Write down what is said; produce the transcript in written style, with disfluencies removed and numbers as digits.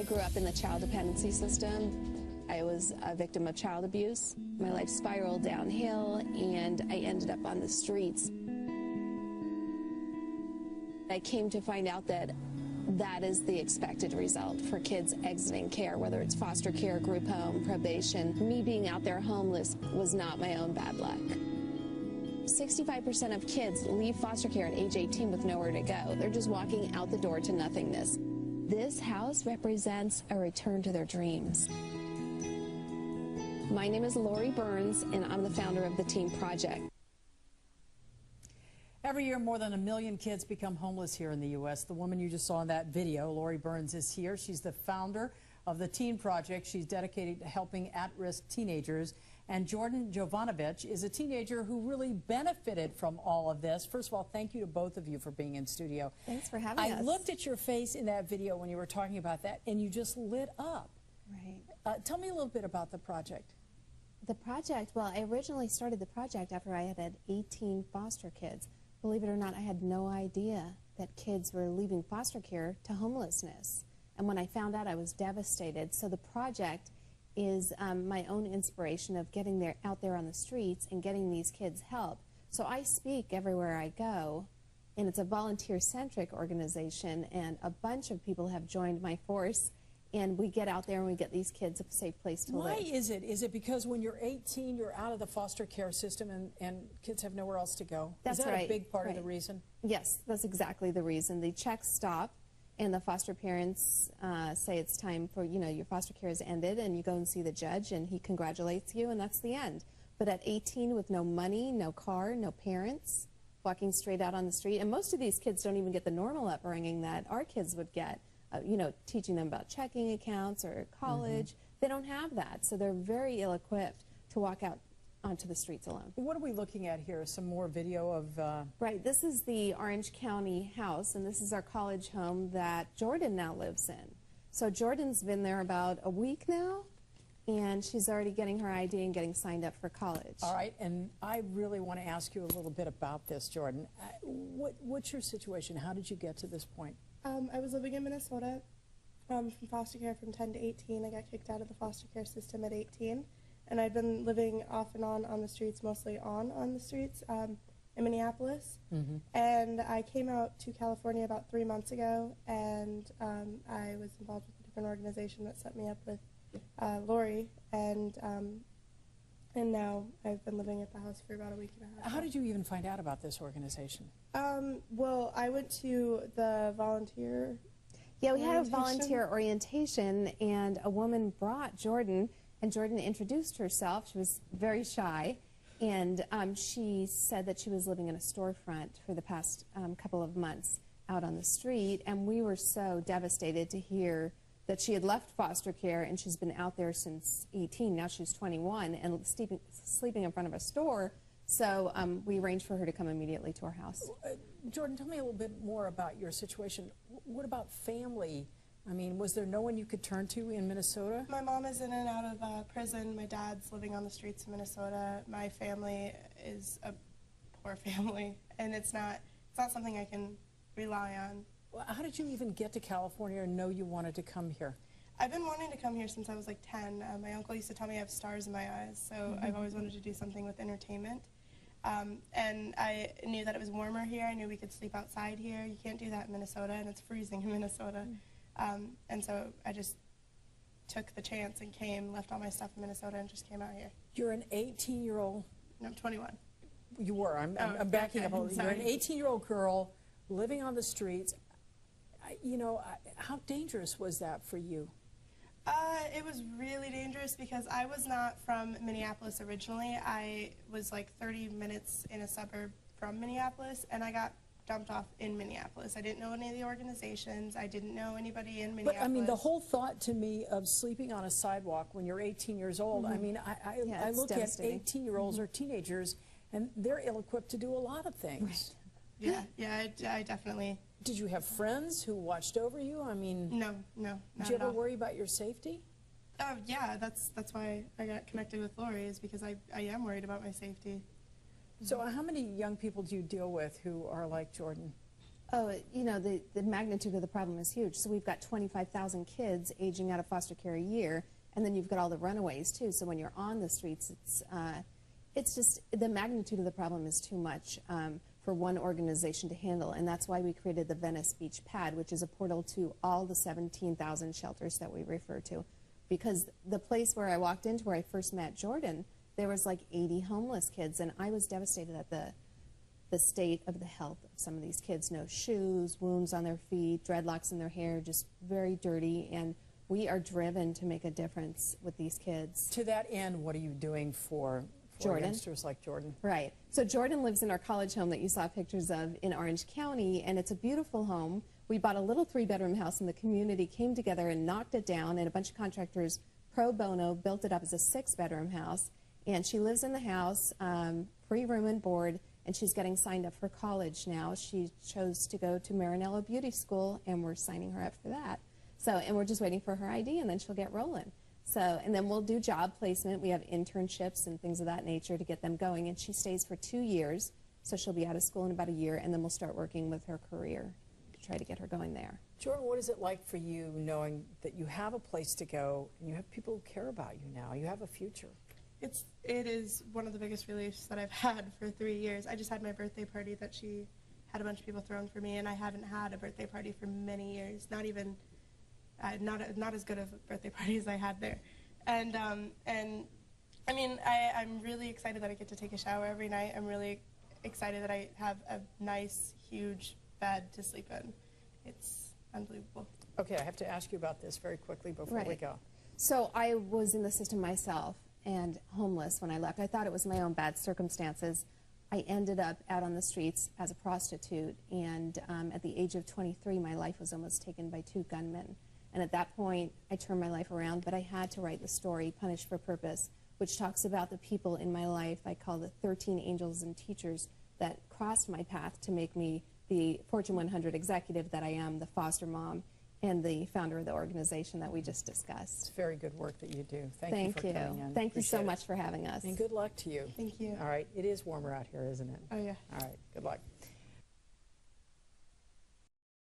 I grew up in the child dependency system. I was a victim of child abuse. My life spiraled downhill and I ended up on the streets. I came to find out that that is the expected result for kids exiting care, whether it's foster care, group home, probation. Me being out there homeless was not my own bad luck. 65% of kids leave foster care at age 18 with nowhere to go. They're just walking out the door to nothingness. This house represents a return to their dreams. My name is Lori Burns, and I'm the founder of the Teen Project. Every year, more than 1 million kids become homeless here in the U.S. The woman you just saw in that video, Lori Burns, is here. She's the founder of the Teen Project. She's dedicated to helping at-risk teenagers. And Jordan Jovanovic is a teenager who really benefited from all of this. First of all, thank you to both of you for being in studio. Thanks for having us. I looked at your face in that video when you were talking about that, and you just lit up. Right. Tell me a little bit about the project. The project, well, I originally started the project after I had 18 foster kids. Believe it or not, I had no idea that kids were leaving foster care to homelessness. And when I found out, I was devastated. So the project is my own inspiration of getting out there on the streets and getting these kids help. So I speak everywhere I go, and it's a volunteer-centric organization, and a bunch of people have joined my force, and we get out there and we get these kids a safe place to live. Why is it? Is it because when you're 18, you're out of the foster care system and kids have nowhere else to go? That's right. Is that right. a big part Right. of the reason? Yes, that's exactly the reason. The checks stop, and the foster parents say it's time for, your foster care has ended, and you go and see the judge, and he congratulates you, and that's the end. But at 18, with no money, no car, no parents, walking straight out on the street, and most of these kids don't even get the normal upbringing that our kids would get, teaching them about checking accounts or college. They don't have that, so they're very ill-equipped to walk out onto the streets alone. What are we looking at here? Some more video of... Right, this is the Orange County house, and this is our college home that Jordan now lives in. So Jordan's been there about a week now, and she's already getting her ID and getting signed up for college. All right, and I really want to ask you a little bit about this, Jordan. What's your situation? How did you get to this point? I was living in Minnesota from foster care from 10 to 18. I got kicked out of the foster care system at 18. And I'd been living off and on the streets, mostly on the streets in Minneapolis. And I came out to California about 3 months ago, and I was involved with a different organization that set me up with Lori, and now I've been living at the house for about a week and a half. How did you even find out about this organization? Well, I went to the volunteer Yeah, we had a volunteer orientation, and a woman brought Jordan, and Jordan introduced herself. She was very shy, and she said that she was living in a storefront for the past couple of months out on the street, and we were so devastated to hear that she had left foster care, and she's been out there since 18. Now she's 21 and sleeping in front of a store. So we arranged for her to come immediately to our house. Jordan, tell me a little bit more about your situation. What about family? I mean, was there no one you could turn to in Minnesota? My mom is in and out of prison. My dad's living on the streets of Minnesota. My family is a poor family, and it's not something I can rely on. Well, how did you even get to California and know you wanted to come here? I've been wanting to come here since I was like 10. My uncle used to tell me I have stars in my eyes, so I've always wanted to do something with entertainment. And I knew that it was warmer here. I knew we could sleep outside here. You can't do that in Minnesota, and it's freezing in Minnesota. And so I just took the chance and came, left all my stuff in Minnesota, and just came out here. You're an 18-year-old... No, I'm 21. You were. I'm backing up. You're an 18-year-old girl living on the streets. How dangerous was that for you? It was really dangerous because I was not from Minneapolis originally. I was like 30 minutes in a suburb from Minneapolis, and I got dumped off in Minneapolis. I didn't know any of the organizations. I didn't know anybody in Minneapolis. But I mean, the whole thought to me of sleeping on a sidewalk when you're 18 years old, I mean, I look at 18-year-olds or teenagers, and they're ill-equipped to do a lot of things. Right. Yeah, I definitely... Did you have friends who watched over you? I mean... No, did you ever worry about your safety? Yeah, that's why I got connected with Lori, is because I am worried about my safety. So how many young people do you deal with who are like Jordan? Oh, you know, the magnitude of the problem is huge. So we've got 25,000 kids aging out of foster care a year, and then you've got all the runaways too. So when you're on the streets, it's just the magnitude of the problem is too much for one organization to handle, and that's why we created the Venice Beach Pad, which is a portal to all the 17,000 shelters that we refer to. Because the place where I walked into, where I first met Jordan, there was like 80 homeless kids, and I was devastated at the state of the health of some of these kids. No shoes, wounds on their feet, dreadlocks in their hair, just very dirty, and we are driven to make a difference with these kids. To that end, what are you doing for Jordan? Youngsters like Jordan? Right. So Jordan lives in our college home that you saw pictures of in Orange County, and it's a beautiful home. We bought a little 3-bedroom house, and the community came together and knocked it down, and a bunch of contractors pro bono built it up as a 6-bedroom house. And she lives in the house, free room and board, and she's getting signed up for college now. She chose to go to Marinello Beauty School, and we're signing her up for that. So, and we're just waiting for her ID, and then she'll get rolling. So, and then we'll do job placement. We have internships and things of that nature to get them going, and she stays for 2 years, so she'll be out of school in about a year, and then we'll start working with her career to try to get her going there. Jordan, what is it like for you knowing that you have a place to go and you have people who care about you now? You have a future. It is one of the biggest reliefs that I've had for 3 years. I just had my birthday party that she had a bunch of people throwing for me, and I haven't had a birthday party for many years. Not even, not as good of a birthday party as I had there. And I mean, I'm really excited that I get to take a shower every night. I'm really excited that I have a nice, huge bed to sleep in. It's unbelievable. Okay, I have to ask you about this very quickly before we go. So I was in the system myself and homeless when I left. I thought it was my own bad circumstances. I ended up out on the streets as a prostitute, and at the age of 23, my life was almost taken by 2 gunmen. And at that point, I turned my life around, but I had to write the story, Punished for Purpose, which talks about the people in my life I call the 13 angels and teachers that crossed my path to make me the Fortune 100 executive that I am, the foster mom, and the founder of the organization that we just discussed. It's very good work that you do. Thank you for coming in. Thank you so much for having us. And good luck to you. Thank you. All right. It is warmer out here, isn't it? Oh, yeah. All right. Good luck.